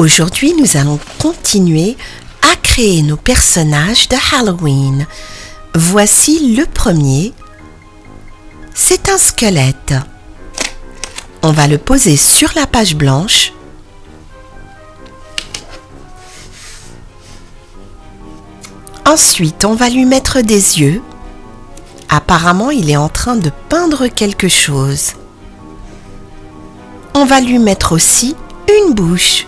Aujourd'hui, nous allons continuer à créer nos personnages de Halloween. Voici le premier. C'est un squelette. On va le poser sur la page blanche. Ensuite, on va lui mettre des yeux. Apparemment, il est en train de peindre quelque chose. On va lui mettre aussi une bouche.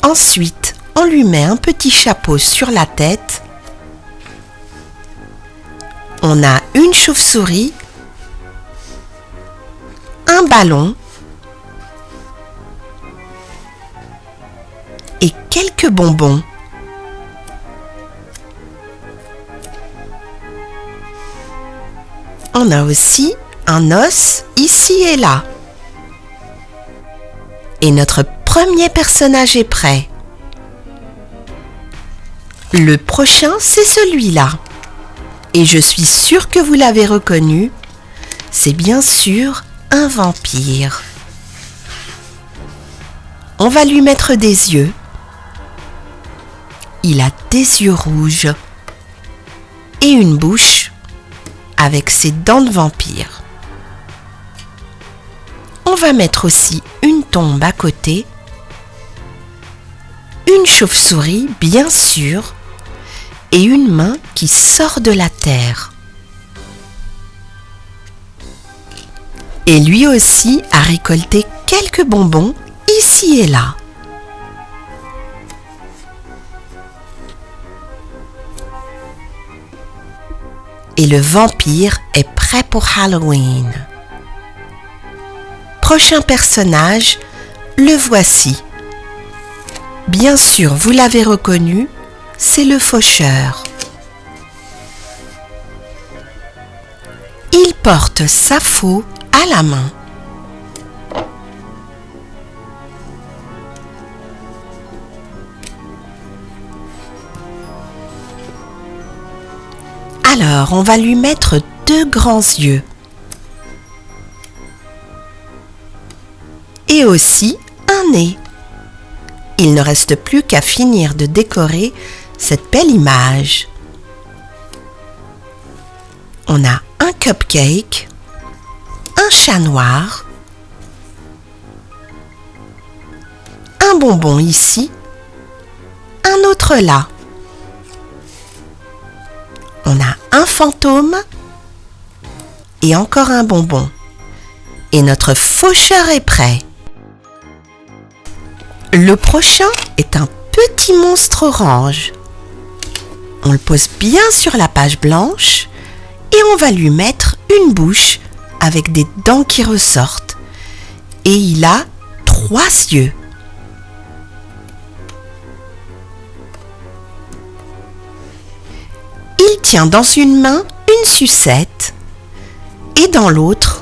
Ensuite, on lui met un petit chapeau sur la tête. On a une chauve-souris, un ballon et quelques bonbons. On a aussi un os ici et là. Et notre premier personnage est prêt. Le prochain, c'est celui-là. Et je suis sûre que vous l'avez reconnu. C'est bien sûr un vampire. On va lui mettre des yeux. Il a des yeux rouges et une bouche avec ses dents de vampire. On va mettre aussi une tombe à côté, une chauve-souris bien sûr, et une main qui sort de la terre. Et lui aussi a récolté quelques bonbons ici et là. Et le vampire est prêt pour Halloween. Prochain personnage, le voici. Bien sûr, vous l'avez reconnu, c'est le faucheur. Il porte sa faux à la main. Alors, on va lui mettre deux grands yeux. Et aussi un nez. Il ne reste plus qu'à finir de décorer cette belle image. On a un cupcake, un chat noir, un bonbon ici, un autre là. On a un fantôme et encore un bonbon. Et notre faucheur est prêt. Le prochain est un petit monstre orange. On le pose bien sur la page blanche et on va lui mettre une bouche avec des dents qui ressortent. Et il a 3 yeux. Il tient dans une main une sucette et dans l'autre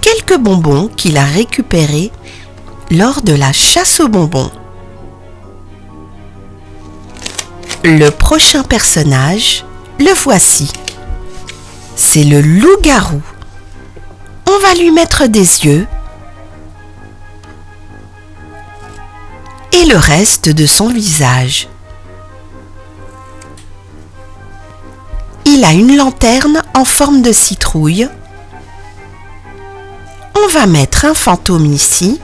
quelques bonbons qu'il a récupérés lors de la chasse aux bonbons. Le prochain personnage, le voici. C'est le loup-garou. On va lui mettre des yeux et le reste de son visage. Il a une lanterne en forme de citrouille. On va mettre un fantôme ici,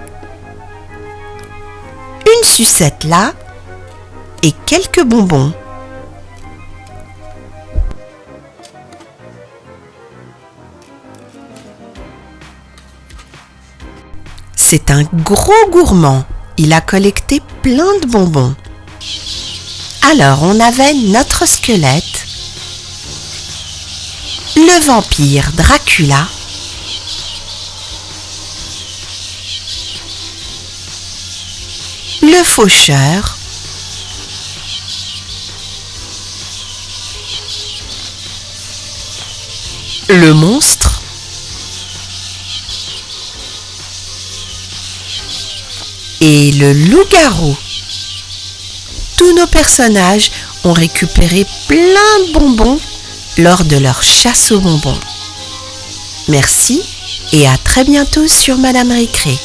une sucette là et quelques bonbons. C'est un gros gourmand. Il a collecté plein de bonbons. Alors on avait notre squelette, le vampire Dracula, le faucheur, le monstre, et le loup-garou. Tous nos personnages ont récupéré plein de bonbons lors de leur chasse aux bonbons. Merci et à très bientôt sur Madame Récré.